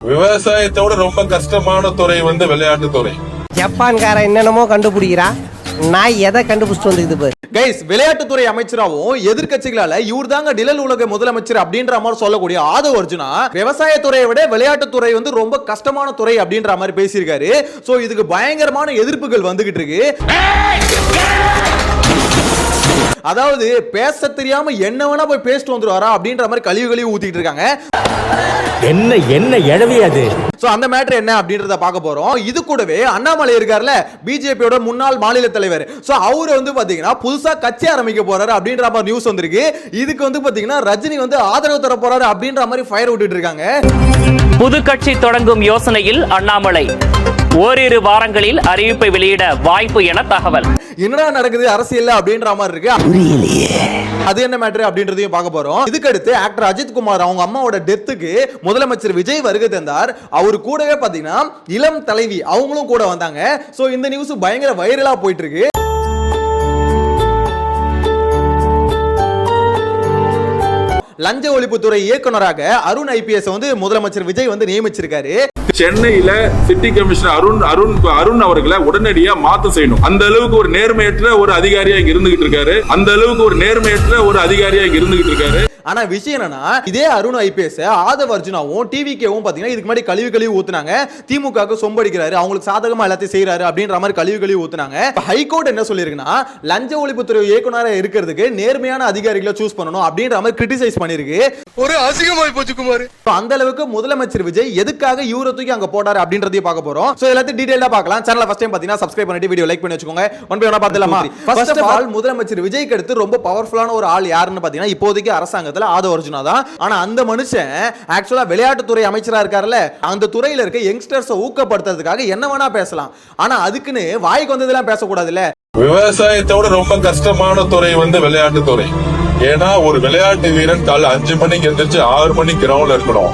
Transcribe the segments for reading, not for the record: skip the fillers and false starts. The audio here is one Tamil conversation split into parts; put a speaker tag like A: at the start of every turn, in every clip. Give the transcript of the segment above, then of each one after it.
A: விவசாயத்தோட ரொம்ப கஷ்டமான துறை வந்து விளையாட்டு துறை.
B: ஜப்பான்கார என்னென்னமோ கண்டுபிடிக்கிறா, நான் எதை கண்டுபிடிச்சிட்டு வந்துக்குது பாரு.
C: கைஸ், விளையாட்டுத்துறை அமைச்சராகவும் எதிர்க்கட்சிகளால இவர் தாங்க டிலல் உலக முதலமைச்சர் அப்படின்ற மாதிரி சொல்லக்கூடிய ஆதவ் அர்ஜுனா விவசாயத்துறையை விட விளையாட்டுத்துறை வந்து ரொம்ப கஷ்டமான துறை அப்படின்ற மாதிரி பேசியிருக்காரு. சோ இதுக்கு பயங்கரமான எதிர்ப்புகள் வந்துகிட்டு இருக்கு. அதாவது பேச தெரியாம என்ன வேணா போய் பேசிட்டு வந்துருவாரா அப்படின்ற மாதிரி கழிவு ஊத்திட்டு இருக்காங்க.
D: என்ன என்ன எழவி அது.
C: சோ அந்த மேட்டர் என்ன அப்படின்றத பார்க்க போறோம். இது கூடவே அண்ணாமலை இருக்கார்ல, பிஜேபியோட முன்னாள் மாநில தலைவர். சோ அவரு வந்து பாத்தீங்கன்னா புதுசா கட்சி ஆரம்பிக்க போறாரு அப்படின்ற மாதிரி நியூஸ் வந்திருக்கு. இதுக்கு வந்து பாத்தீங்கன்னா ரஜினி வந்து ஆதரவு தர போறாரு அப்படின்ற மாதிரி ஃபயர் விட்டுட்டு இருக்காங்க.
E: புது கட்சி தொடங்கும் யோசனையில் அண்ணாமலை ஓரிரு வாரங்களில் அறிவிப்பை வெளியிட வாய்ப்பு என தகவல்.
C: என்னடா நடக்குது அரசியல்ல அப்படின்ற மாதிரி இருக்கு. அது என்ன மேட்டர் அப்படின்றதையும் பார்க்க போறோம். இதுக்கு அடுத்து ஆக்டர் அஜித் குமார் அவங்க அம்மாவோட டெத்துக்கு முதலமைச்சர் விஜய் வருகை தந்தார். அவரு கூடவே பாத்தீங்கன்னா இளம் தலைவி அவங்களும் கூட வந்தாங்க. சோ இந்த நியூஸ் பயங்கர வைரலா போயிட்டு இருக்கு. லஞ்ச ஒழிப்புத்துறை இயக்குனராக அருண் ஐபிஎஸ் வந்து முதலமைச்சர் விஜய் வந்து நியமிச்சிருக்காரு.
A: சென்னையில சிட்டி கமிஷனர் அருண் அவர்களை உடனடியா மாத்த செய்யணும். அந்த அளவுக்கு ஒரு நேர்மையற்ற ஒரு அதிகாரியா இங்க இருந்துகிட்டு இருக்காரு.
C: ஆனா விஷயம் என்னன்னா, இதே அருண் ஐபிஎஸ் ஆதவ் அர்ஜுனாவும் டிவிகேவும் பாத்தீங்கன்னா இதுக்கு முன்னாடி கழிவு ஊத்துனாங்க. திமுகவுக்கு சொம்படிக்கிறாரு, அவங்களுக்கு சாதகமா எல்லாத்தையும் செய்யறாரு அப்படின்ற மாதிரி கழிவு ஊத்துனாங்க. ஹைகோர்ட் என்ன சொல்லிருக்குன்னா, லஞ்ச ஒழிப்புத்துறை இயக்குனரா இருக்கிறதுக்கு நேர்மையான அதிகாரிகளை சூஸ் பண்ணணும் அப்படின்ற மாதிரி கிரிட்டிசைஸ் பண்ணிருக்கு. ஒரு அசிங்கமாய் போச்சு குமார். அந்த அளவுக்கு முதலமைச்சர் விஜய் எதுக்காக இவரை தூக்கி அங்க போட்டாரு அப்படின்றதையும் பார்க்க போறோம். சோ எல்லாத்தையும் டீடைலா பார்க்கலாம். சேனலை ஃபர்ஸ்ட் டைம் பாத்தீங்கன்னா சப்ஸ்கிரைப் பண்ணிட்டு வீடியோ லைக் பண்ணி வச்சுக்கோங்க. ஒன் பை ஒன்னா பார்த்தலாமா? ஃபர்ஸ்ட் ஆஃப் ஆல் முதலமைச்சர் விஜய்க்கு அடுத்து ரொம்ப பவர்ஃபுல்லான ஒரு ஆள் யாருன்னு பாத்தீங்கன்னா இப்போதைக்கு அரசாங்க ஆதவ் அர்ஜுனா தான். ஆனா அந்த மனுஷன் ஆக்சுவலா விளையாட்டுத்துறை அமைச்சரா இருக்காருல்ல, அந்த துறையில இருக்க யங்ஸ்டர்ஸை ஊக்கப்படுத்துறதுக்காக என்ன வேணா பேசலாம். ஆனா அதுக்குன்னு வாய்க்கு வந்ததெல்லாம் பேசக்கூடாதுல்ல.
A: விவசாயத்தோட ரொம்ப கஷ்டமான துறை வந்து விளையாட்டு துறை. ஏன்னா ஒரு விளையாட்டு வீரன் காலை 5 மணிக்கு எந்திரிச்சு 6 மணிக்கு கிரவுண்ட்ல இருக்கணும்.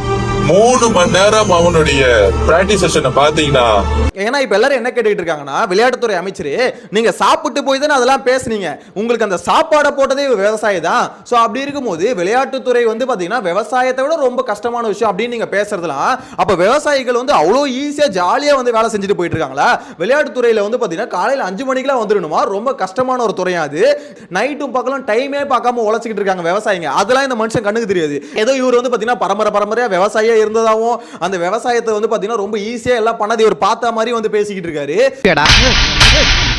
A: 3 மணி நேரம் அவனுடைய பிராக்டிஸ் செஷனை பாத்தீங்கன்னா,
C: ஏன்னா இப்ப எல்லாரும் என்ன கேட்டுட்டு இருக்காங்கன்னா, விளையாட்டுத்துறை அமைச்சர் நீங்க சாப்பிட்டு போய் தானே அதெல்லாம் பேசுனீங்க, உங்களுக்கு அந்த சாப்பாடை போட்டதே விவசாயம் தான். சோ அப்படி இருக்கும்போது விளையாட்டுத்துறை வந்து பாத்தீங்கன்னா விவசாயத்தை விட ரொம்ப கஷ்டமான விஷயம் அப்படின்னு நீங்க பேசுறதுலாம், அப்ப விவசாயிகள் வந்து அவ்வளவு ஈஸியா ஜாலியா வந்து வேலை செஞ்சுட்டு போயிட்டு இருக்காங்களா? விளையாட்டுத்துறையில வந்து பாத்தீங்கன்னா காலையில 5 மணிக்கெல்லாம் வந்துடணுமா? ரொம்ப கஷ்டமான ஒரு துறையா அது. நைட்டும் பார்க்கலாம், டைமே பார்க்காம உழைச்சிக்கிட்டு இருக்காங்க விவசாயிங்க. அதெல்லாம் இந்த மனுஷன் கண்ணுக்கு தெரியாது. ஏதோ இவர் வந்து பாத்தீங்கன்னா பரம்பரையா விவசாயியா இருந்ததாவும் அந்த விவசாயத்தை வந்து பாத்தீங்கன்னா ரொம்ப ஈஸியா எல்லாம் பண்ணது இவர் பார்த்த மாதிரி வந்து பேசிக்கிட்டு இருக்காரு.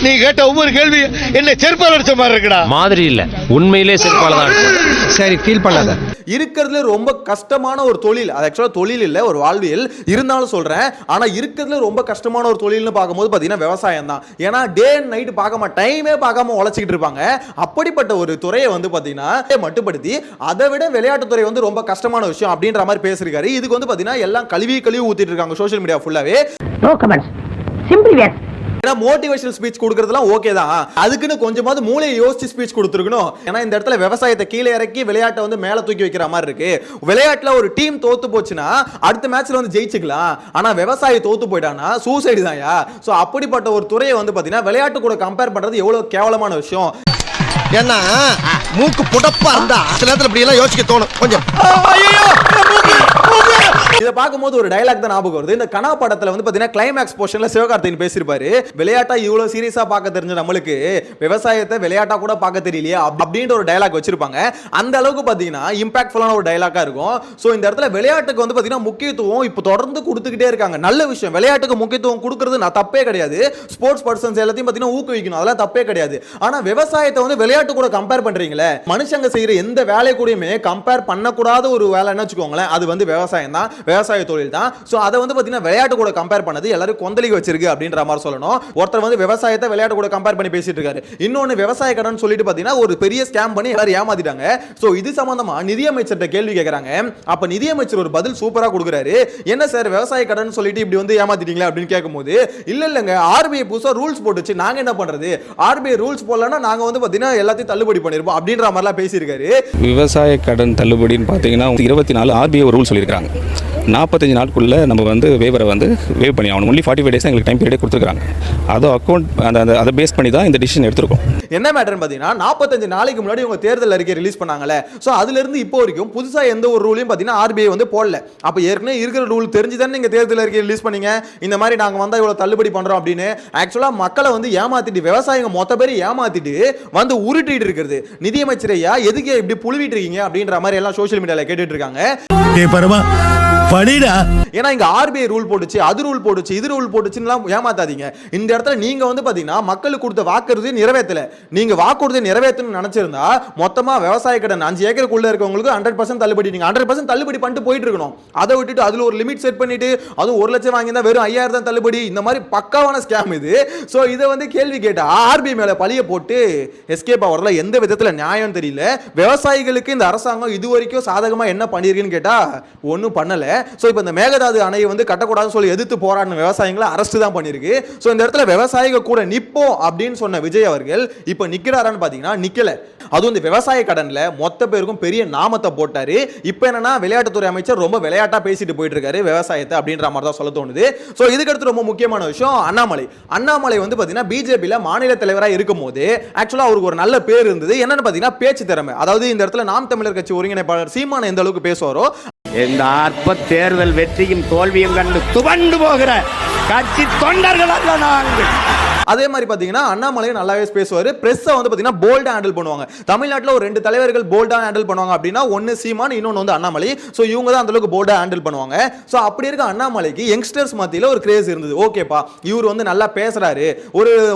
F: நீ கேட்ட ஒவ்வொரு கேள்வி என்ன செருப்பால அடிச்ச மாதிரி இருக்குடா.
D: மாதிரி இல்ல, உண்மையிலே செருப்பால தான் அடிச்சேன்.
B: சரி, ஃபீல் பண்ணாத.
C: இருக்கிறதுல ரொம்ப கஷ்டமான ஒரு தொழில், அது ஆக்சுவலா தொழில் இல்ல, ஒரு வாழ்வியல் இருந்தாலும் சொல்றேன். ஆனா இருக்கிறதுல ரொம்ப கஷ்டமான ஒரு தொழில்னு பார்க்கும்போது பாத்தீங்கன்னா விவசாயம் தான். ஏன்னா டே அண்ட் நைட் பார்க்காம டைமே பார்க்காம உழைச்சிக்கிட்டு இருப்பாங்க. அப்படிப்பட்ட ஒரு துறையை வந்து பாத்தீங்கன்னா மட்டுப்படுத்தி அதை விட விளையாட்டுத்துறை வந்து ரொம்ப கஷ்டமான விஷயம் அப்படின்ற மாதிரி பேசிருக்காரு. இதுக்கு வந்து பாத்தீங்கன்னா எல்லாம் கழுவி ஊத்திட்டு இருக்காங்க சோஷியல் மீடியா ஃபுல்லாவே.
G: நோ கமெண்ட்ஸ், சிம்பிளி வேர்.
C: ஏன்னா மோட்டிவேஷனல் ஸ்பீச் கொடுக்கறதுலாம் ஓகே தான், அதுக்குன்னு கொஞ்சமாவது மூளையை யோசிச்சு ஸ்பீச் கொடுத்துருக்கணும். ஏன்னா இந்த இடத்துல விவசாயத்தை கீழே இறக்கி விளையாட்டை வந்து மேல தூக்கி வைக்கிற மாதிரி இருக்கு. விளையாட்டுல ஒரு டீம் தோத்து போச்சுன்னா அடுத்த மேட்ச்ல வந்து ஜெயிச்சுக்கலாம். ஆனா விவசாயி தோத்து போயிட்டானா சூசைடு தான்யா. சோ அப்படிப்பட்ட ஒரு துறையை வந்து பாத்தீங்கன்னா விளையாட்டு கூட கம்பேர் பண்றது எவ்வளவு கேவலமான விஷயம்.
F: ஏன்னா மூக்கு புடப்பா இருந்தா சில நேரத்துல இப்படி எல்லாம் யோசிக்க தோணும் கொஞ்சம்.
C: இத பாக்கும்போது ஒரு டயலாக் தான் ஞாபகம் வருது. இந்த கனா படத்துல வந்து பாத்தீங்கன்னா கிளைமாக்ஸ் போர்ஷன்ல சிவகார்த்திகேயன் பேசிருப்பாரு, விளையாட்டா இவ்வளவு சீரியஸா பார்க்க தெரிஞ்ச நம்மளுக்கு விவசாயத்தை விளையாட்டா கூட பார்க்க தெரியலையே அப்படின்ற ஒரு டயலாக் வச்சிருப்பாங்க. அந்த அளவுக்கு பாத்தீங்கன்னா இம்பாக்ட்ஃபுல்லான ஒரு டயலாக்கா இருக்கும். சோ இந்த இடத்துல விளையாட்டுக்கு வந்து பாத்தீங்கன்னா முக்கியத்துவம் இப்போ தொடர்ந்து கொடுத்துக்கிட்டே இருக்காங்க. நல்ல விஷயம், விளையாட்டுக்கு முக்கியத்துவம் கொடுக்கிறது நான் தப்பே கிடையாது. ஸ்போர்ட்ஸ் பர்சன்ஸ் எல்லாத்தையும் பாத்தீங்கன்னா ஊக்குவிக்கணும், அதெல்லாம் தப்பே கிடையாது. ஆனா விவசாயத்தை வந்து விளையாட்டு கூட கம்பேர் பண்றீங்களே, மனுஷங்க செய்யற எந்த வேலை கூடயுமே கம்பேர் பண்ணக்கூடாத ஒரு வேலை என்ன வச்சுக்கோங்களேன், அது வந்து விவசாயம் தான், விவசாய தொழில் தான். சோ அதை வந்து பாத்தீங்கன்னா விளையாட்டு கூட கம்பேர் பண்ணது எல்லாரும் கொந்தளிக்க வச்சிருக்கு அப்படின்ற மாதிரி சொல்லணும். ஒருத்தர் வந்து விவசாயத்தை விளையாட்டு கூட கம்பேர் பண்ணி பேசிட்டு இருக்காரு. இன்னொன்னு விவசாய கடன் சொல்லிட்டு பாத்தீங்கன்னா ஒரு பெரிய ஸ்கேம் பண்ணி எல்லாரும் ஏமாத்திட்டாங்க. சோ இது சம்பந்தமா நிதியமைச்சர்கிட்ட கேள்வி கேக்குறாங்க. அப்ப நிதியமைச்சர் ஒரு பதில் சூப்பரா கொடுக்குறாரு. என்ன சார் விவசாய கடன் சொல்லிட்டு இப்படி வந்து ஏமாத்திட்டீங்களா அப்படின்னு கேட்கும்போது, இல்லங்க ஆர்பிஐ புதுசா ரூல்ஸ் போட்டுச்சு, நாங்க என்ன பண்றது, ஆர்பிஐ ரூல்ஸ் போடலன்னா நாங்க வந்து பாத்தீங்கன்னா எல்லாத்தையும் தள்ளுபடி பண்ணிருப்போம் அப்படின்ற மாதிரிலாம் பேசியிருக்காரு.
H: விவசாய கடன் தள்ளுபடின்னு பாத்தீங்கன்னா 24 ஆர்பிஐ ரூல் சொல்லியிருக்காங்க. 45 நாட்குள்ளே நம்ம வந்து வேவரை வந்து வேவ் பண்ணி ஆகணும். ஒன்லி 45 days எங்களுக்கு டைம் பீரியடே கொடுத்துருக்காங்க. அதை அதை பேஸ் பண்ணி தான் இந்த டிசிஷன் எடுத்திருக்கோம்.
C: என்ன மேட்டர்னு பார்த்தீங்கன்னா 45 நாளைக்கு முன்னாடி உங்க தேர்தல் அறிக்கை ரிலீஸ் பண்ணாங்கல்ல, ஸோ அதுலேருந்து இப்போ வரைக்கும் புதுசாக எந்த ஒரு ரூலையும் பார்த்தீங்கன்னா ஆர்பிஐ வந்து போடல. அப்போ ஏற்கனவே இருக்கிற ரூல் தெரிஞ்சு தானே நீங்கள் தேர்தல் அறிக்கை ரிலீஸ் பண்ணீங்க, இந்த மாதிரி நாங்கள் வந்தால் இவ்வளோ தள்ளுபடி பண்ணுறோம் அப்படின்னு. ஆக்சுவலாக மக்களை வந்து ஏமாத்திட்டு, விவசாயிங்க மொத்த பேர் ஏமாத்திட்டு வந்து உருட்டிட்டு இருக்கிறது. நிதியமைச்சர் ஐயா எதுக்கு இப்படி புழுவிட்டு இருக்கீங்க அப்படின்ற மாதிரி எல்லாம் சோஷியல் மீடியாவில் கேட்டுட்டு இருக்காங்க. ஏன்னா இங்க ஆர்பிஐ ரூல் போட்டுச்சு, அது ரூல் போட்டுச்சு, இது ரூல் போட்டுச்சுன்னு ஏமாத்தாதீங்க. இந்த இடத்துல நீங்க வந்து பாத்தீங்கன்னா மக்களுக்கு கொடுத்த வாக்குறுதியை நிறைவேற்றல. நீங்க வாக்குறுதியை நிறைவேற்றணும்னு நினைச்சிருந்தா மொத்தமா விவசாய கடன் 5 ஏக்கருக்குள்ள இருக்கவங்களுக்கு 100% தள்ளுபடி, நீங்க 100% தள்ளுபடி பண்ணிட்டு போயிட்டு இருக்கணும். அதை விட்டுட்டு அதுல ஒரு லிமிட் செட் பண்ணிட்டு அது 1 லட்சம் வாங்கினா வெறும் 5000 தான் தள்ளுபடி, இந்த மாதிரி பக்காவான ஸ்கேம் இது. சோ இதை வந்து கேள்வி கேட்டா ஆர்பிஐ மேல பழிய போட்டு எஸ்கேப் ஆவறதுல எந்த விதத்துல நியாயம் தெரியல. விவசாயிகளுக்கு இந்த அரசாங்கம் இதுவரைக்கும் சாதகமா என்ன பண்ணிருக்குன்னு கேட்டா ஒன்னும் பண்ணல. சோ இப்போ இந்த மேகதாது அணையை வந்து கட்டக்கூடாதுன்னு சொல்லி எதிர்த்து போராடின விவசாயிகளை அரெஸ்ட் தான் பண்ணிருக்கு. சோ இந்த இடத்துல விவசாயிகள் கூட நிப்போம் அப்படின்னு சொன்ன விஜய் அவர்கள் இப்போ நிக்கிறாரான்னு பாத்தீங்கன்னா நிக்கல. அதுவும் இந்த விவசாய கடன்ல மொத்த பேருக்கும் பெரிய நாமத்தை போட்டாரு. இப்போ என்னன்னா விளையாட்டுத்துறை அமைச்சர் ரொம்ப விளையாட்டா பேசிட்டு போயிட்டு இருக்காரு விவசாயத்தை அப்படின்ற மாதிரி தான் சொல்ல தோணுது. சோ இதுக்கு அடுத்து ரொம்ப முக்கியமான விஷயம் அண்ணாமலை வந்து பாத்தீங்கன்னா பிஜேபியில மாநில தலைவராக இருக்கும் போது ஆக்சுவலா அவருக்கு ஒரு நல்ல பேர் இருந்தது. என்னன்னு பாத்தீங்கன்னா பேச்சு திறமை. அதாவது இந்த இடத்துல நாம் தமிழர் கட்சி ஒருங்கிணைப்பாளர் சீமான் எந்த அளவுக்கு பேசுவாரோ,
F: இந்த அற்ப தேர்தல் வெற்றியும் தோல்வியும் கண்டு துவண்டு போகிற கட்சி தொண்டர்கள் அல்ல நாங்கள்.
C: அதே மாதிரி பாத்தீங்கன்னா அண்ணாமலை நல்லாவே பேசுவாரு. பிரஸ்ஸை வந்து பாத்தீங்கன்னா போல்டா ஹேண்டில் பண்ணுவாங்க. தமிழ்நாட்டில் ஒரு 2 தலைவர்கள் போல்டா ஹேண்டில் பண்ணுவாங்க அப்படின்னா ஒன்னு சீமான், இன்னொன்னு வந்து அண்ணாமலை. சோ இவங்க தான் அந்த அளவுக்கு போல்டா ஹேண்டில் பண்ணுவாங்க. சோ அப்படி இருக்க அண்ணாமலைக்கு யங்ஸ்டர்ஸ் மத்தியில ஒரு கிரேஸ் இருந்தது. ஓகேப்பா இவர் வந்து நல்லா பேசுறாரு,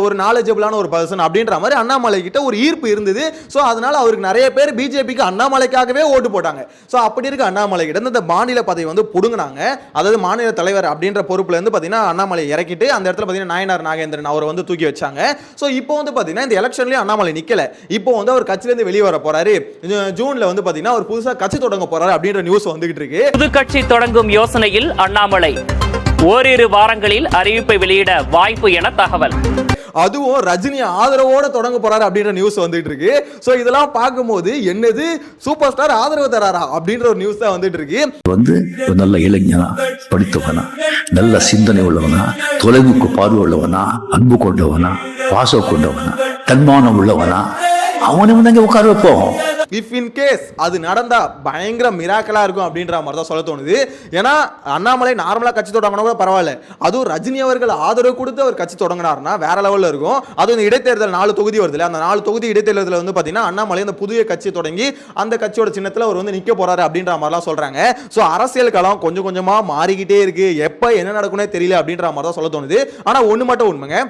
C: ஒரு நாலேஜபிளான ஒரு பர்சன் அப்படின்ற மாதிரி அண்ணாமலை கிட்ட ஒரு ஈர்ப்பு இருந்தது. சோ அதனால அவருக்கு நிறைய பேர் பிஜேபிக்கு அண்ணாமலைக்காகவே ஓட்டு போட்டாங்க. சோ அப்படி இருக்க அண்ணாமலை கிட்ட இந்த மாநில பதவி வந்து புடுங்கினாங்க. அதாவது மாநில தலைவர் அப்படின்ற பொறுப்புல இருந்து பாத்தீங்கன்னா அண்ணாமலை இறக்கிட்டு அந்த இடத்துல பாத்தீங்கன்னா நாயனார் நாகேந்திரன் அவர் வந்து தூக்கி வச்சாங்க. சோ இப்போ வந்து பாத்தீங்கன்னா இந்த எலெக்ஷன்லயும் அண்ணாமலை நிக்கல. இப்போ வந்து அவர் கட்சியில இருந்து வெளியே வர போறாரு. ஜூன்ல வந்து பாத்தீங்கன்னா அவர் புதுசா கட்சி தொடங்க போறாரு அப்படின்ற நியூஸ் வந்துகிட்டு இருக்கு.
E: புது கட்சி தொடங்கும் யோசனையில் அண்ணாமலை ஓரிரு வாரங்களில் அறிவிப்பை வெளியிட வாய்ப்பு என தகவல்.
C: அதுவும் ரஜினி ஆதரவோட தொடங்க போறாரு அப்படின்ற நியூஸ் வந்துட்டு இருக்கு. சோ இதெல்லாம் பார்க்கும்போது என்னது சூப்பர் ஸ்டார் ஆதரவு தராரா அப்படின்ற ஒரு நியூஸ் தான் வந்துட்டு இருக்கு.
I: வந்து நல்ல இளைஞனா, படித்தவனா, நல்ல சிந்தனை உள்ளவனா, தொலைவுக்கு பார்வை உள்ளவனா, அன்பு கொண்டவனா, பாசம் கொண்டவனா, தன்மானம் உள்ளவனா, அவனை வந்து அங்க உட்கார வைப்போம்.
C: இஃப் இன் கேஸ் அது நடந்தா பயங்கர மிராக்கலா இருக்கும் அப்படின்ற மாதிரி தான் சொல்ல தோணுது. ஏன்னா அண்ணாமலை நார்மலா கட்சி தொடங்கினா கூட பரவாயில்ல, அதுவும் ரஜினி அவர்கள் ஆதரவு கொடுத்து அவர் கட்சி தொடங்கினார்னா வேற லெவல்ல இருக்கும். அதுவும் இந்த இடைத்தேர்தல் 4 தொகுதி வருது, அந்த 4 தொகுதி இடைத்தேர்தல் வந்து பாத்தீங்கன்னா அண்ணாமலை அந்த புதிய கட்சி தொடங்கி அந்த கட்சியோட சின்னத்துல அவர் வந்து நிக்க போறாரு அப்படின்ற மாதிரிலாம் சொல்றாங்க. சோ அரசியல் களம் கொஞ்சம் கொஞ்சமா மாறிக்கிட்டே இருக்கு, எப்ப என்ன நடக்கும்னே தெரியல அப்படின்ற மாதிரி தான் சொல்ல தோணுது. ஆனா ஒண்ணு மட்டும் உண்மைங்க,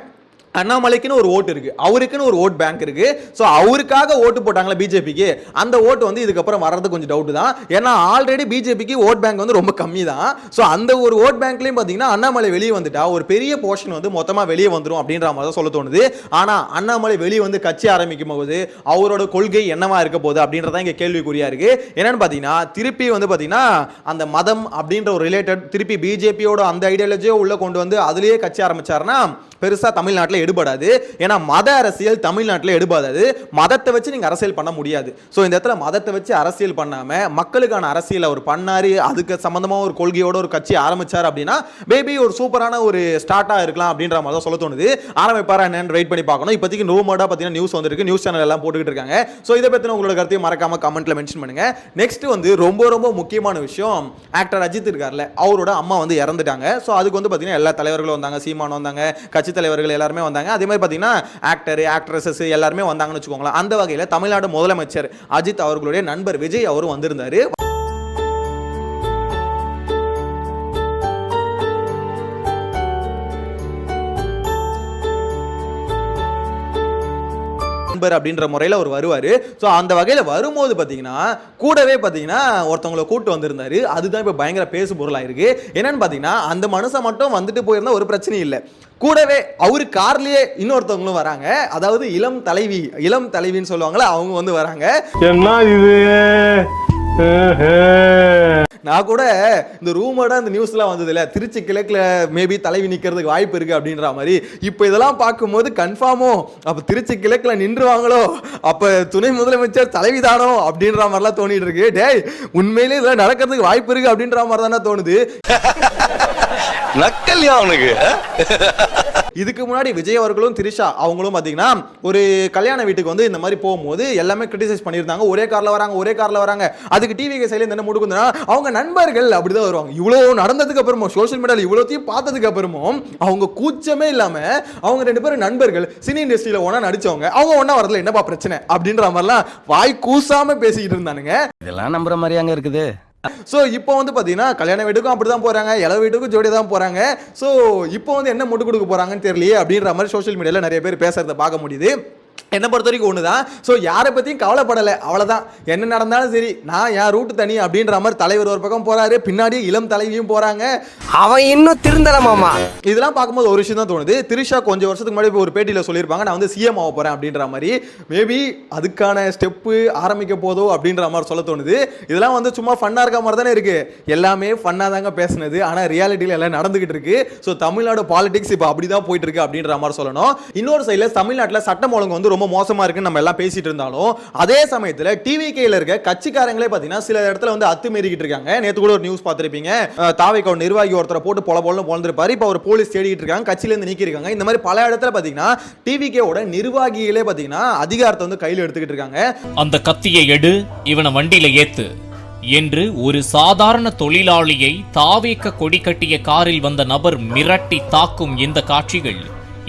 C: அண்ணாமலைக்குன்னு ஒரு ஓட்டு இருக்கு, அவருக்குன்னு ஒரு ஓட் பேங்க் இருக்கு. சோ அவருக்காக ஓட்டு போட்டாங்களா பிஜேபிக்கு, அந்த ஓட்டு வந்து இதுக்கப்புறம் வர்றது கொஞ்சம் டவுட் தான். ஏன்னா ஆல்ரெடி பிஜேபிக்கு ஓட் பேங்க் வந்து ரொம்ப கம்மி தான். சோ அந்த ஒரு ஓட் பேங்க்லயும் பாத்தீங்கன்னா அண்ணாமலை வெளியே வந்துட்டா ஒரு பெரிய போர்ஷன் வந்து மொத்தமா வெளியே வந்துரும் அப்படின்ற மாதிரி தான் சொல்ல தோணுது. ஆனா அண்ணாமலை வெளியே வந்து கட்சி ஆரம்பிக்கும் போது அவரோட கொள்கை என்னவா இருக்க போகுது அப்படின்றத இங்க கேள்விக்குறியா இருக்கு. என்னன்னு பாத்தீங்கன்னா திருப்பி வந்து பாத்தீங்கன்னா அந்த மதம் அப்படின்ற ஒரு ரிலேட்டட் திருப்பி பிஜேபியோட அந்த ஐடியாலஜியோ உள்ள கொண்டு வந்து அதுலயே கட்சி ஆரம்பிச்சாருன்னா பெருசா தமிழ்நாட்டில் எடுபடாது. ஏன்னா மத அரசியல் தமிழ்நாட்டில் எடுபடாது. மதத்தை வச்சு நீங்க அரசியல் பண்ண முடியாது. சோ இந்த இடத்துல மதத்தை வச்சு அரசியல் பண்ணாம மக்களுக்கான அரசியல் அவர் பண்ணாரு, அதுக்கு சம்பந்தமா ஒரு கொள்கையோட ஒரு கட்சி ஆரம்பிச்சார் அப்படின்னா மேபி ஒரு சூப்பரான ஒரு ஸ்டார்ட்டா இருக்கலாம் அப்படின்ற மாதிரி தான் சொல்ல தோணுது. ஆரம்பிப்பாரா என்னன்னு வெயிட் பண்ணி பார்க்கணும். இப்போதைக்கு ரூமர்டா பாத்தீங்கன்னா நியூஸ் வந்திருக்கு, நியூஸ் சேனல் எல்லாம் போட்டுக்கிட்டு இருக்காங்க. சோ இதை பத்தின உங்களோட கருத்தையும் மறக்காம கமெண்ட்ல மென்ஷன் பண்ணுங்க. நெக்ஸ்ட் வந்து ரொம்ப ரொம்ப முக்கியமான விஷயம், ஆக்டர் அஜித் இருக்கார்ல, அவரோட அம்மா வந்து இறந்துட்டாங்க. சோ அதுக்கு வந்து பாத்தீங்கன்னா எல்லா தலைவர்களும் வந்தாங்க, சீமான் வந்தாங்க, கட்சி தலைவர்கள் எல்லாருமே வந்தாங்க. அதே மாதிரி பாத்தீங்கன்னா ஆக்டர் ஆக்ட்ரஸஸ் எல்லாருமே வந்தாங்கன்னு வச்சுக்கோங்களேன். அந்த வகையில் தமிழ்நாடு முதலமைச்சர் அஜித் அவர்களுடைய நண்பர் விஜய் அவரும் வந்திருந்தாரு. அப்படின்ற முறையில் அவர் வருவாரு. சோ அந்த வகையில் வரும்போது பாத்தீங்கன்னா கூடவே பாத்தீங்கன்னா ஒருத்தவங்களை கூட்டு வந்திருந்தாரு. அதுதான் இப்ப பயங்கர பேசு பொருளா இருக்கு. என்னன்னு பாத்தீங்கன்னா அந்த மனுஷன் மட்டும் வந்துட்டு போயிருந்தா ஒரு பிரச்சனையும் இல்லை, கூடவே அவரு கார்லயே இன்னொருத்தவங்களும் வராங்க. அதாவது இளம் தலைவின்னு சொல்லுவாங்களா, அவங்க வந்து வராங்க.
J: என்ன இது
C: நான் கூட இந்த ரூமோட அந்த நியூஸ்லாம் வந்தது இல்ல, திருச்சி கிழக்குல மேபி தலைவி நிக்கிறதுக்கு வாய்ப்பு இருக்கு அப்படின்ற மாதிரி. இப்போ இதெல்லாம் பார்க்கும்போது கன்ஃபார்மோ அப்ப திருச்சி கிழக்குல நின்றுவாங்களோ, அப்ப துணை முதலமைச்சர் தலைவிதானோ அப்படின்ற மாதிரிலாம் தோணிட்டு இருக்கு. டேய், உண்மையிலே இதெல்லாம் நடக்கிறதுக்கு வாய்ப்பு இருக்கு அப்படின்ற மாதிரி தானே தோணுது.
J: நக்கல்யா அவனுக்கு.
C: இதுக்கு முன்னாடி விஜய் அவர்களும் திரிஷா அவங்களும் பாத்தீங்கன்னா ஒரு கல்யாண வீட்டுக்கு வந்து இந்த மாதிரி போகும்போது எல்லாமே கிரிட்டிசைஸ் பண்ணியிருந்தாங்க. ஒரே கார்ல வராங்க. அதுக்கு டிவி சைட்ல என்ன முடுக்குதுன்னா அவங்க நண்பர்கள் அப்படிதான் வருவாங்க. இவ்வளவு நடந்ததுக்கு அப்புறமும் சோஷியல் மீடியால இவ்வளோத்தையும் பார்த்ததுக்கு அப்புறமும் அவங்க கூச்சமே இல்லாம அவங்க 2 பேரும் நண்பர்கள், சினி இண்டஸ்ட்ரியில ஒன்னா நடிச்சவங்க, அவங்க ஒன்னா வரல, என்னப்பா பிரச்சனை அப்படின்ற மாதிரிலாம் வாய் கூசாம பேசிக்கிட்டு இருந்தானுங்க.
J: இதெல்லாம் நம்புற மாதிரியாங்க இருக்குது.
C: சோ இப்போ வந்து பாத்தீங்கன்னா கல்யாண வீட்டுக்கும் அப்படிதான் போறாங்க, இள வீட்டுக்கும் ஜோடி தான் போறாங்க. சோ இப்போ வந்து என்ன முட்டு கொடுக்க போறாங்கன்னு தெரியலையே அப்படின்ற மாதிரி சோஷியல் மீடியால நிறைய பேர் பேசுறதை பார்க்க முடியுது. என்ன பொறுத்த வரைக்கும் ஒண்ணுதான். சோ யாரை பத்தியும் கவலைப்படலை, அவ்வளவுதான். என்ன நடந்தாலும் சரி, நான் என் ரூட் தனி அப்படின்ற மாதிரி தலைவர் ஒரு பக்கம் போறாரு, பின்னாடி இளம் தலைவியும் போறாங்க.
B: அவன் இன்னும் திருந்தலமாமா.
C: இதெல்லாம் பார்க்கும்போது ஒரு விஷயம் தான் தோணுது. திரிஷா கொஞ்சம் வருஷத்துக்கு முன்னாடி ஒரு பேட்டியில சொல்லியிருப்பாங்க, நான் வந்து சிஎம் ஆக போறேன் அப்படின்ற மாதிரி. மேபி அதுக்கான ஸ்டெப்பு ஆரம்பிக்க போதோ அப்படின்ற மாதிரி சொல்ல தோணுது. இதெல்லாம் வந்து சும்மா ஃபன்னா இருக்க மாதிரி தானே இருக்கு. எல்லாமே ஃபன்னா தாங்க பேசுனது, ஆனா ரியாலிட்டியில எல்லாம் நடந்துகிட்டு இருக்கு. ஸோ தமிழ்நாடு பாலிடிக்ஸ் இப்போ அப்படிதான் போயிட்டு இருக்கு அப்படின்ற மாதிரி சொல்லணும். இன்னொரு சைட்ல தமிழ்நாட்டில் சட்டம் ஒழுங்கு வந்து ரொம்ப மோசமா இருக்குன்னு நம்ம எல்லாம் பேசிட்டு இருந்தாலும், அதே சமயத்துல டிவிகேல இருக்க கட்சிக்காரங்களே பாத்தீங்கன்னா சில இடத்துல வந்து அத்துமீறிக்கிட்டு இருக்காங்க. நேத்து கூட ஒரு நியூஸ் பார்த்திருப்பீங்க, தாவேக நிர்வாகி ஒருத்தரை போட்டு பொல பொழந்திருப்பாரு. இப்போ ஒரு போலீஸ் தேடிட்டு இருக்காங்க, கட்சியில இருந்து நீக்கி இருக்காங்க. இந்த மாதிரி பல இடத்துல பாத்தீங்கன்னா டிவிகேவோட நிர்வாகிகளே பாத்தீங்கன்னா அதிகாரத்தை வந்து கையில் எடுத்துக்கிட்டு இருக்காங்க.
E: அந்த கத்தியை எடு, இவனை வண்டியில ஏத்து என்று ஒரு சாதாரண தொழிலாளியை தாவேக்க கொடி கட்டிய காரில் வந்த நபர் மிரட்டி தாக்கும் இந்த காட்சிகள்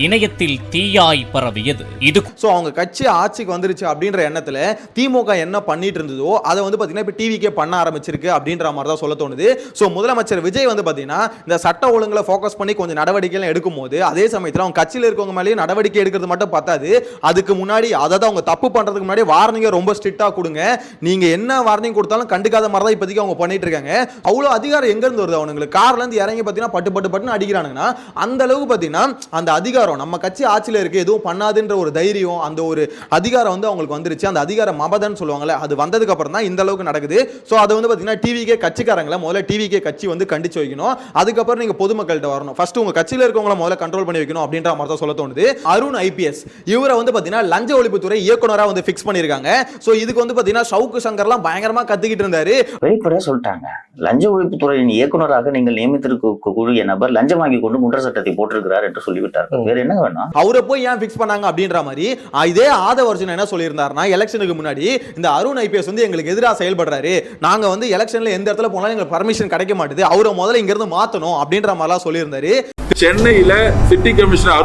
E: இணையத்தில் தீயாய் பரவியது. இது
C: சோ அவங்க கட்சி ஆட்சிக்கு வந்துருச்சு அப்படின்ற எண்ணத்துல திமுக என்ன பண்ணிட்டு இருந்ததோ அதை வந்து பாத்தீங்கன்னா இப்ப டிவிக்கே பண்ண ஆரம்பிச்சிருக்கு அப்படின்ற மாதிரி தான் சொல்ல தோணுது. சோ முதலமைச்சர் விஜய் வந்து பாத்தீங்கன்னா இந்த சட்ட ஒழுங்குல ஃபோக்கஸ் பண்ணி கொஞ்சம் நடவடிக்கைகள் எடுக்கும் போது, அதே சமயத்துல அவங்க கட்சியில இருக்கவங்க மேலேயும் நடவடிக்கை எடுக்கிறது மட்டும் பத்தாது, அதுக்கு முன்னாடி அதாவது அவங்க தப்பு பண்றதுக்கு முன்னாடி வார்னிங்க ரொம்ப ஸ்ட்ரிக்டா கொடுங்க. நீங்க என்ன வார்னிங் கொடுத்தாலும் கண்டுக்காத மாதிரி தான் இப்போதைக்கு அவங்க பண்ணிட்டு இருக்காங்க. அவ்வளவு அதிகாரம் எங்க இருந்து வருது அவங்களுக்கு? கார்ல இருந்து இறங்கி பாத்தீங்கன்னா பட்டு அடிக்கிறானுங்கன்னா அந்த அளவுக்கு பாத்தீங்கன்னா அந்த அதிகாரம் நம்ம கட்சி ஆட்சியில இருக்கு, எதுவும் பண்ணாதுன்ற ஒரு தைரியம், அந்த ஒரு அதிகாரம் வந்து அவங்களுக்கு வந்துருச்சு. அந்த அதிகாரம் மபதன்னு சொல்லுவாங்கல்ல, அது வந்ததுக்கு அப்புறம் தான் இந்த அளவுக்கு நடக்குது. சோ அது வந்து பாத்தீங்கன்னா டிவிகே கட்சிக்காரங்கள முதல்ல டிவிகே கட்சி வந்து கண்டிச்சு வைக்கணும். அதுக்கப்புறம் நீங்க பொதுமக்கள்கிட்ட வரணும். ஃபர்ஸ்ட் உங்க கட்சியில இருக்கவங்கள முதல்ல கண்ட்ரோல் பண்ணி வைக்கணும் அப்படின்ற மாதிரி தான் சொல்ல தோணுது. அருண் ஐபிஎஸ் இவரை வந்து பாத்தீங்கன்னா லஞ்ச ஒழிப்புத்துறை இயக்குனரா வந்து ஃபிக்ஸ் பண்ணிருக்காங்க. சோ இதுக்கு வந்து பாத்தீங்கன்னா ஷவுக்கு சங்கர்லாம் பயங்கரமா கத்திக்கிட்டு இருந்தாரு.
K: வெளிப்படையா சொல்லிட்டாங்க, லஞ்ச ஒழிப்புத்துறையின் இயக்குனராக நீங்கள் நியமித்திருக்கக்கூடிய நபர் லஞ்சம் வாங்கி கொண்டு குற்ற சட்டத்தை போட்டிருக்கிறார் என்று சொல்லிவிட்டார்கள். வேற என்ன வேணும்?
C: அவரை போய் ஏன் ஃபிக்ஸ் பண்ணாங்க அப்படின்ற மாதிரி இதே ஆதவர்ஜுன் என்ன சொல்லியிருந்தாருன்னா, எலெக்ஷனுக்கு முன்னாடி இந்த அருண் ஐபிஎஸ் வந்து எங்களுக்கு எதிராக செயல்படுறாரு, நாங்க வந்து எலெக்ஷன்ல எந்த இடத்துல போனாலும் எங்களுக்கு பர்மிஷன் கிடைக்க மாட்டேது, அவரை முதல்ல இங்க இருந்து மாத்தணும் அப்படின்ற மாதிரிலாம் சொல்லியிருந்தாரு.
A: சென்னையில சிட்டி கமிஷனர்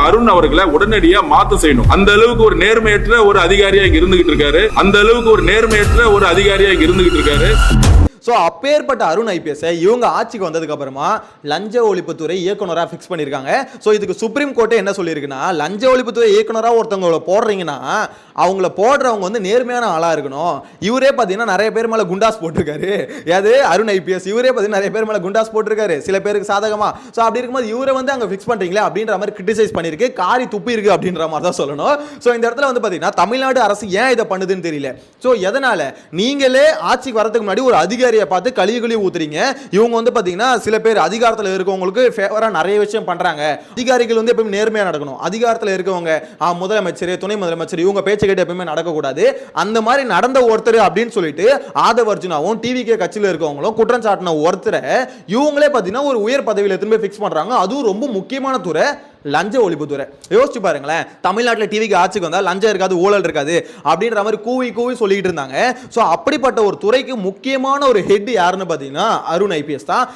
A: அருண் அவர்களை உடனடியா மாத்த செய்யணும். அந்த அளவுக்கு ஒரு நேர்மையற்ற ஒரு அதிகாரியா இங்க இருந்துகிட்டு இருக்காரு.
C: சோ அப்பேற்பட்ட அருண் ஐபிஎஸ் இவங்க ஆட்சிக்கு வந்ததுக்கு அப்புறமா லஞ்ச ஒழிப்புத்துறை இயக்குனரா ஃபிக்ஸ் பண்ணிருக்காங்க. சோ இதுக்கு சுப்ரீம் கோர்ட்டே என்ன சொல்லியிருக்குன்னா, லஞ்ச ஒழிப்புத்துறை இயக்குனரா ஒருத்தவங்களை போடுறீங்கன்னா அவங்கள போடுறவங்க வந்து நேர்மையான ஆளா இருக்கணும். இவரே பாத்தீங்கன்னா நிறைய பேர் மேல குண்டாஸ் போட்டிருக்காரு. ஏது அருண் ஐபிஎஸ் இவரே பாத்தீங்கன்னா நிறைய பேர் மேல குண்டாஸ் போட்டிருக்காரு, சில பேருக்கு சாதகமா. சோ அப்படி இருக்கும்போது இவரை வந்து அங்க ஃபிக்ஸ் பண்றீங்களா அப்படின்ற மாதிரி கிரிட்டிசைஸ் பண்ணிருக்கு, காரி துப்பி இருக்கு அப்படின்ற மாதிரி தான் சொல்லணும். சோ இந்த இடத்துல வந்து பாத்தீங்கன்னா தமிழ்நாடு அரசு ஏன் இதை பண்ணுதுன்னு தெரியல. சோ எதனால நீங்களே ஆட்சிக்கு வரதுக்கு முன்னாடி ஒரு அதிகாரியை பார்த்து கழுவி ஊத்துறீங்க. இவங்க வந்து பாத்தீங்கன்னா சில பேர் அதிகாரத்தில் இருக்கவங்களுக்கு ஃபேவரா நிறைய விஷயம் பண்றாங்க. அதிகாரிகள் வந்து எப்பவுமே நேர்மையா நடக்கணும். அதிகாரத்தில் இருக்கவங்க முதலமைச்சர், துணை முதலமைச்சர் இவங்க பேச்சு கேட்டு எப்பவுமே நடக்கக்கூடாது. அந்த மாதிரி நடந்த ஒருத்தர் அப்படின்னு சொல்லிட்டு ஆதவர்ஜுனாவும் டிவிகே கட்சியில் இருக்கவங்களும் குற்றம் சாட்டின ஒருத்தரை இவங்களே பாத்தீங்கன்னா ஒரு உயர் பதவியில் எடுத்து ஃபிக்ஸ் பண்றாங்க. அதுவும் ரொம்ப முக்கியமான துறை லஞ்ச ஒழிப்புத்துறை. யோசிச்சு பாருங்களேன், தமிழ்நாட்டில் டிவிக்கு ஆட்சிக்கு வந்தா லஞ்சம் இருக்காது, ஊழல் இருக்காது அப்படின்ற மாதிரி கூவி சொல்லிட்டு இருந்தாங்க. சோ அப்படிப்பட்ட ஒரு துறைக்கு முக்கியமான ஒரு ஹெட் யாருன்னு பாத்தீங்கன்னா அருண் ஐபிஎஸ் தான்.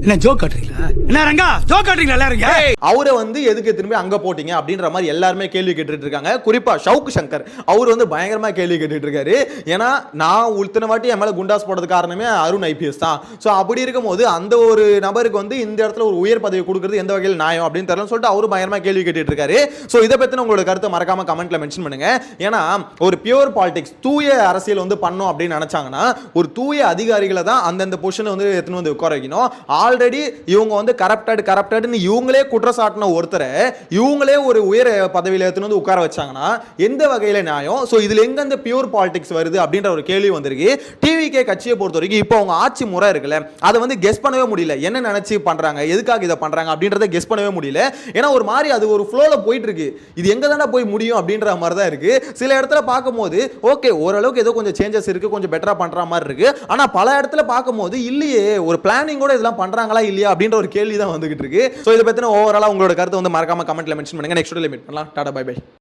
F: என்ன ஜோக் காட்டுறீங்களா? என்ன ரங்கா ஜோக் காட்டுறீங்களா எல்லாரும்?
C: அவரை வந்து எதுக்கு திரும்பி அங்க போட்டீங்க அப்படின்ற மாதிரி எல்லாருமே கேள்வி கேட்டுட்டு இருக்காங்க. குறிப்பா ஷவுக்கு சங்கர் அவர் வந்து பயங்கரமா கேள்வி கேட்டுட்டு இருக்காரு. ஏன்னா நான் உள்த்தன வாட்டி என் மேல குண்டாஸ் போடுறது காரணமே அருண் ஐபிஎஸ் தான். சோ அப்படி இருக்கும்போது அந்த ஒரு நபருக்கு வந்து இந்த இடத்துல ஒரு உயர் பதவி கொடுக்கிறது எந்த வகையில் நியாயம் அப்படின்னு தெரியல சொல்லிட்டு அவரு பயங்கரமா கேள்வி கேட்டுட்டு இருக்காரு. சோ இதை பத்தின உங்களோட கருத்தை மறக்காம கமெண்ட்ல மென்ஷன் பண்ணுங்க. ஏன்னா ஒரு பியூர் பாலிடிக்ஸ் தூய அரசியல் வந்து பண்ணோம் அப்படின்னு நினைச்சாங்கன்னா ஒரு தூய அதிகாரிகளை தான் அந்தந்த பொசிஷனை வந்து எடுத்துன்னு வந்து உட்கார வைக்கணும். ஆல்ரெடி இவங்க வந்து கரப்டட்னு இவங்களே குற்றச்சாட்டின ஒருத்தரை இவங்களே ஒரு உயர் பதவியில எடுத்துன்னு வந்து உட்கார வச்சாங்கன்னா எந்த வகையில நியாயம்? சோ இதுல எங்க அந்த பியூர் பாலிடிக்ஸ் வருது அப்படின்ற ஒரு கேள்வி வந்திருக்கு. டிவிகே கட்சியை பொறுத்த வரைக்கும் இப்போ அவங்க ஆட்சி முறை இருக்குல்ல, அதை வந்து கெஸ் பண்ணவே முடியல. என்ன நினைச்சு பண்றாங்க, எதுக்காக இதை பண்றாங்க அப்படின்றத கெஸ் பண்ணவே முடியல. ஏன்னா ஒரு மாதிரி அது ஒரு ஃப்ளோல போயிட்டு இருக்கு. இது எங்க தானே போய் முடியும் அப்படின்ற மாதிரி தான் இருக்கு. சில இடத்துல பார்க்கும்போது ஓகே ஓரளவுக்கு ஏதோ கொஞ்சம் சேஞ்சஸ் இருக்கு, கொஞ்சம் பெட்டரா பண்ற மாதிரி இருக்கு. ஆனா பல இடத்துல பார்க்கும்போது இல்லையே, ஒரு பிளானிங் கூட இதெல்லாம் பண்றாங்களா இல்லையா அப்படின்ற ஒரு கேள்வி தான் வந்துகிட்டு இருக்கு. சோ இதை பத்தின ஓவராலா உங்களோட கருத்து வந்து மறக்காம கமெண்ட்ல மென்ஷன் பண்ணுங்க. நெக்ஸ்ட் வீடியோல மீட் பண்ணலாம். Tata bye by.